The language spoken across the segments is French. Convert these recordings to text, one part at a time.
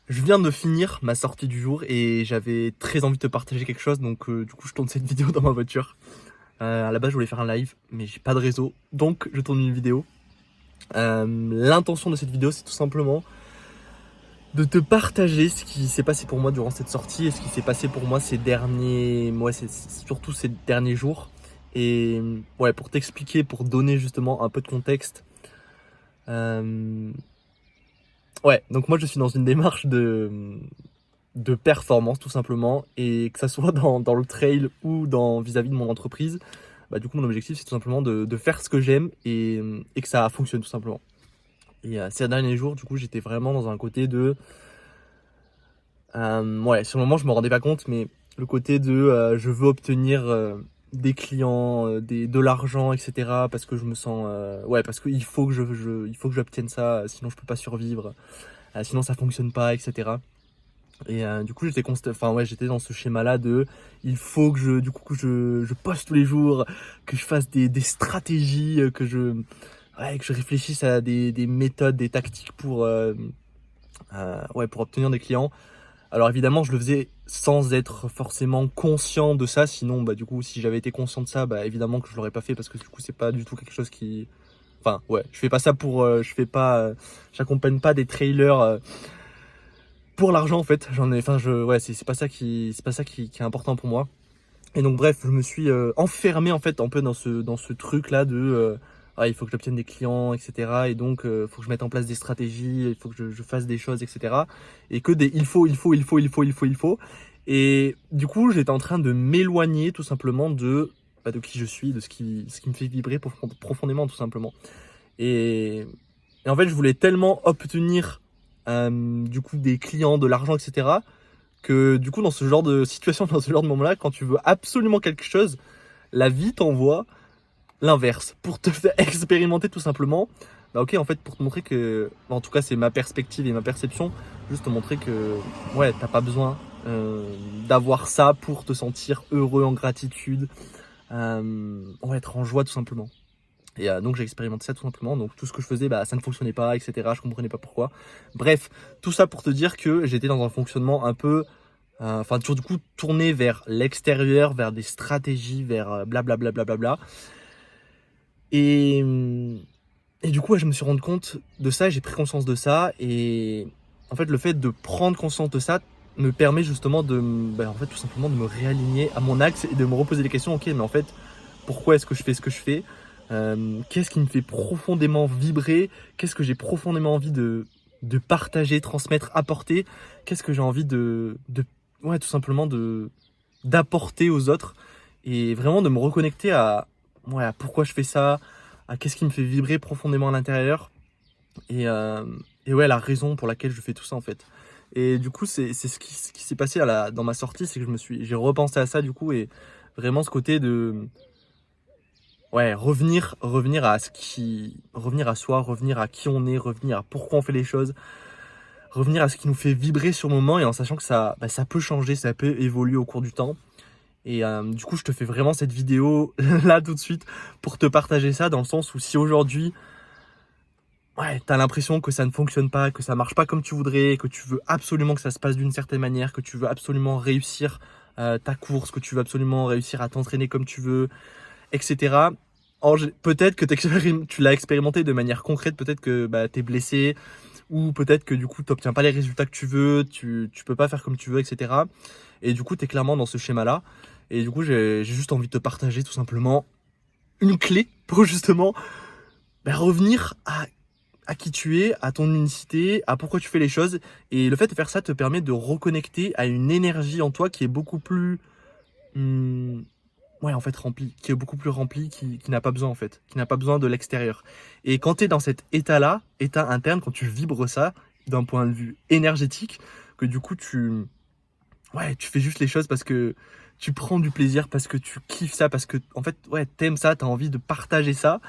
Je viens de finir ma sortie du jour et j'avais très envie de te partager quelque chose, donc du coup je tourne cette vidéo dans ma voiture. À la base je voulais faire un live, mais j'ai pas de réseau, donc je tourne une vidéo. L'intention de cette vidéo, c'est tout simplement de te partager ce qui s'est passé pour moi durant cette sortie et ce qui s'est passé pour moi ces derniers, c'est surtout ces derniers jours. Et ouais, pour t'expliquer, pour donner justement un peu de contexte. Euh, ouais, donc moi je suis dans une démarche de performance tout simplement, et que ça soit dans le trail ou vis-à-vis de mon entreprise, bah, du coup mon objectif c'est tout simplement de faire ce que j'aime et que ça fonctionne tout simplement. Et ces derniers jours du coup j'étais vraiment dans un côté de ouais, sur le moment je me rendais pas compte, mais le côté de je veux obtenir des clients, de l'argent, etc. Parce que je me sens ouais, parce qu'il faut que il faut que j'obtienne ça, sinon je peux pas survivre, sinon ça fonctionne pas, etc. Et du coup, enfin ouais, j'étais dans ce schéma-là de, il faut que je poste tous les jours, que je fasse des stratégies, que je réfléchisse à des méthodes, des tactiques ouais, pour obtenir des clients. Alors évidemment, je le faisais sans être forcément conscient de ça. Sinon, bah du coup, si j'avais été conscient de ça, bah évidemment que je l'aurais pas fait, parce que du coup, c'est pas du tout quelque chose qui, enfin ouais, je fais pas ça j'accompagne pas des trailers. Pour l'argent en fait, ouais, c'est pas ça qui est important pour moi. Et donc bref, je me suis enfermé en fait un peu dans ce truc là de il faut que j'obtienne des clients, etc. Et donc faut que je mette en place des stratégies, il faut que je fasse des choses, etc. Et que des il faut. Et du coup, j'étais en train de m'éloigner tout simplement de qui je suis, de ce qui me fait vibrer profondément tout simplement. Et, et en fait, je voulais tellement obtenir du coup des clients, de l'argent, etc. que du coup, dans ce genre de situation, dans ce genre de moment-là, quand tu veux absolument quelque chose, la vie t'envoie l'inverse pour te faire expérimenter tout simplement. Bah ok, en fait, pour te montrer que, en tout cas, c'est ma perspective et ma perception, juste te montrer que ouais, t'as pas besoin d'avoir ça pour te sentir heureux, en gratitude, ouais, être en joie tout simplement. Et donc j'ai expérimenté ça tout simplement. Donc tout ce que je faisais, bah, ça ne fonctionnait pas, etc. Je comprenais pas pourquoi. Bref, tout ça pour te dire que j'étais dans un fonctionnement un peu, enfin toujours du coup tourné vers l'extérieur, vers des stratégies, vers blablabla. Et, et du coup, ouais, je me suis rendu compte de ça, j'ai pris conscience de ça. Et en fait, le fait de prendre conscience de ça me permet justement en fait, tout simplement de me réaligner à mon axe et de me reposer les questions. Ok, mais en fait, pourquoi est-ce que je fais ce que je fais? Qu'est-ce qui me fait profondément vibrer? Qu'est-ce que j'ai profondément envie de partager, transmettre, apporter? Qu'est-ce que j'ai envie ouais, tout simplement d'apporter aux autres? Et vraiment de me reconnecter ouais, à pourquoi je fais ça, à qu'est-ce qui me fait vibrer profondément à l'intérieur. Et, et ouais, la raison pour laquelle je fais tout ça en fait. Et du coup, c'est ce qui s'est passé dans ma sortie, c'est que j'ai repensé à ça du coup, et vraiment ce côté de ouais, revenir à soi, revenir à qui on est, revenir à pourquoi on fait les choses, revenir à ce qui nous fait vibrer sur le moment, et en sachant que ça peut changer, ça peut évoluer au cours du temps. Et du coup, je te fais vraiment cette vidéo là tout de suite pour te partager ça, dans le sens où si aujourd'hui, ouais, t'as l'impression que ça ne fonctionne pas, que ça marche pas comme tu voudrais, que tu veux absolument que ça se passe d'une certaine manière, que tu veux absolument réussir ta course, que tu veux absolument réussir à t'entraîner comme tu veux, etc. Peut-être que tu l'as expérimenté de manière concrète, peut-être que bah, t'es blessé, ou peut-être que du coup t'obtiens pas les résultats que tu veux, tu peux pas faire comme tu veux, etc. Et du coup t'es clairement dans ce schéma-là. Et du coup j'ai juste envie de te partager tout simplement une clé pour justement bah, revenir à qui tu es, à ton unicité, à pourquoi tu fais les choses. Et le fait de faire ça te permet de reconnecter à une énergie en toi qui est beaucoup plus hum, ouais, en fait, rempli, qui est beaucoup plus rempli, qui n'a pas besoin, en fait, qui n'a pas besoin de l'extérieur. Et quand tu es dans cet état-là, état interne, quand tu vibres ça, d'un point de vue énergétique, que du coup, ouais, tu fais juste les choses parce que tu prends du plaisir, parce que tu kiffes ça, parce que, en fait, ouais, t'aimes ça, t'as envie de partager ça.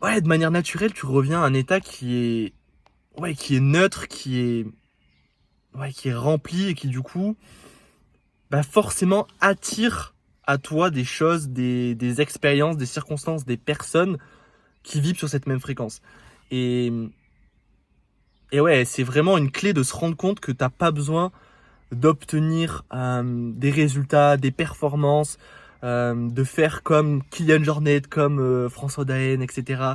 Ouais, de manière naturelle, tu reviens à un état ouais, qui est neutre, ouais, qui est rempli et qui, du coup, bah forcément attire à toi des choses, des expériences, des circonstances, des personnes qui vibrent sur cette même fréquence. Et, Et ouais, c'est vraiment une clé de se rendre compte que t'as pas besoin d'obtenir des résultats, des performances, de faire comme Kylian Jornet, comme François Daen, etc.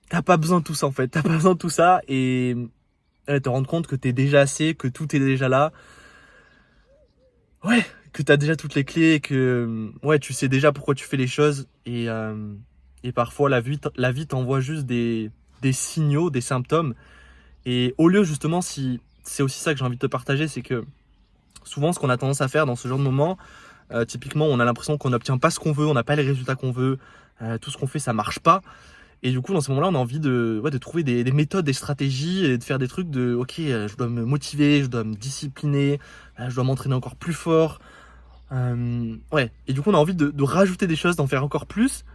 T'as pas besoin de tout ça en fait, t'as pas besoin de tout ça et te rendre compte que t'es déjà assez, que tout est déjà là. Ouais, que t'as déjà toutes les clés, que ouais, tu sais déjà pourquoi tu fais les choses et parfois la vie t'envoie juste des signaux, des symptômes. Et au lieu justement, si c'est aussi ça que j'ai envie de te partager, c'est que souvent ce qu'on a tendance à faire dans ce genre de moment, typiquement on a l'impression qu'on n'obtient pas ce qu'on veut, on n'a pas les résultats qu'on veut, tout ce qu'on fait ça marche pas. Et du coup dans ce moment-là on a envie de trouver des méthodes, des stratégies et de faire des trucs de ok je dois me motiver, je dois me discipliner, je dois m'entraîner encore plus fort. Ouais, et du coup on a envie de rajouter des choses, d'en faire encore plus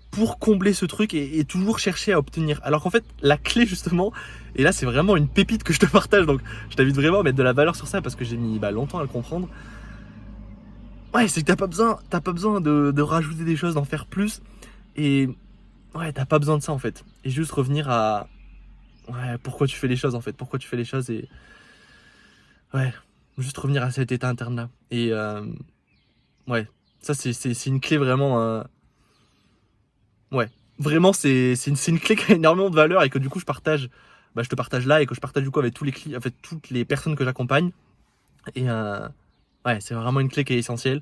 pour combler ce truc et toujours chercher à obtenir. Alors qu'en fait, la clé justement, et là c'est vraiment une pépite que je te partage, donc je t'invite vraiment à mettre de la valeur sur ça parce que j'ai mis longtemps à le comprendre. Ouais, c'est que t'as pas besoin de rajouter des choses, d'en faire plus. Et ouais, t'as pas besoin de ça en fait. Et juste revenir à ouais, pourquoi tu fais les choses en fait, pourquoi tu fais les choses et ouais, juste revenir à cet état interne là. Et ouais, ça c'est une clé vraiment. Ouais, vraiment, c'est une clé qui a énormément de valeur et que du coup, je te partage là et que je partage du coup avec tous les clients, en fait, toutes les personnes que j'accompagne. Et ouais, c'est vraiment une clé qui est essentielle.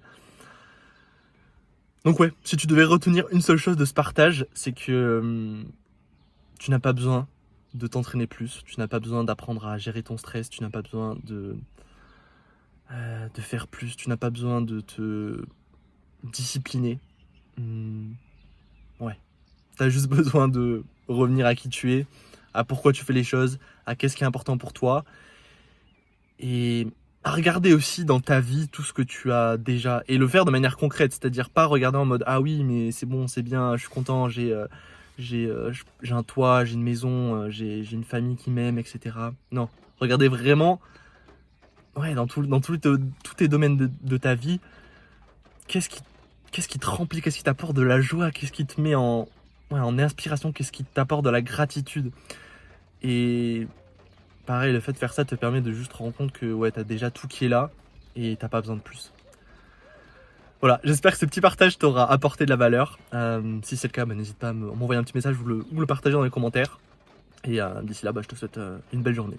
Donc ouais, si tu devais retenir une seule chose de ce partage, c'est que tu n'as pas besoin de t'entraîner plus, tu n'as pas besoin d'apprendre à gérer ton stress, tu n'as pas besoin de faire plus, tu n'as pas besoin de te discipliner. Hum, ouais, t'as juste besoin de revenir à qui tu es, à pourquoi tu fais les choses, à qu'est-ce qui est important pour toi, et à regarder aussi dans ta vie tout ce que tu as déjà, et le faire de manière concrète, c'est-à-dire pas regarder en mode ah oui mais c'est bon, c'est bien, je suis content, j'ai un toit, j'ai une maison, j'ai une famille qui m'aime, etc. Non, regardez vraiment, ouais, dans tous tes domaines de ta vie, qu'est-ce qui, qu'est-ce qui te remplit, qu'est-ce qui t'apporte de la joie, qu'est-ce qui te met ouais, en inspiration, qu'est-ce qui t'apporte de la gratitude. Et pareil, le fait de faire ça te permet de juste te rendre compte que ouais, t'as déjà tout qui est là et t'as pas besoin de plus. Voilà, j'espère que ce petit partage t'aura apporté de la valeur. Si c'est le cas, n'hésite pas à m'envoyer un petit message ou le partager dans les commentaires. Et d'ici là, je te souhaite une belle journée.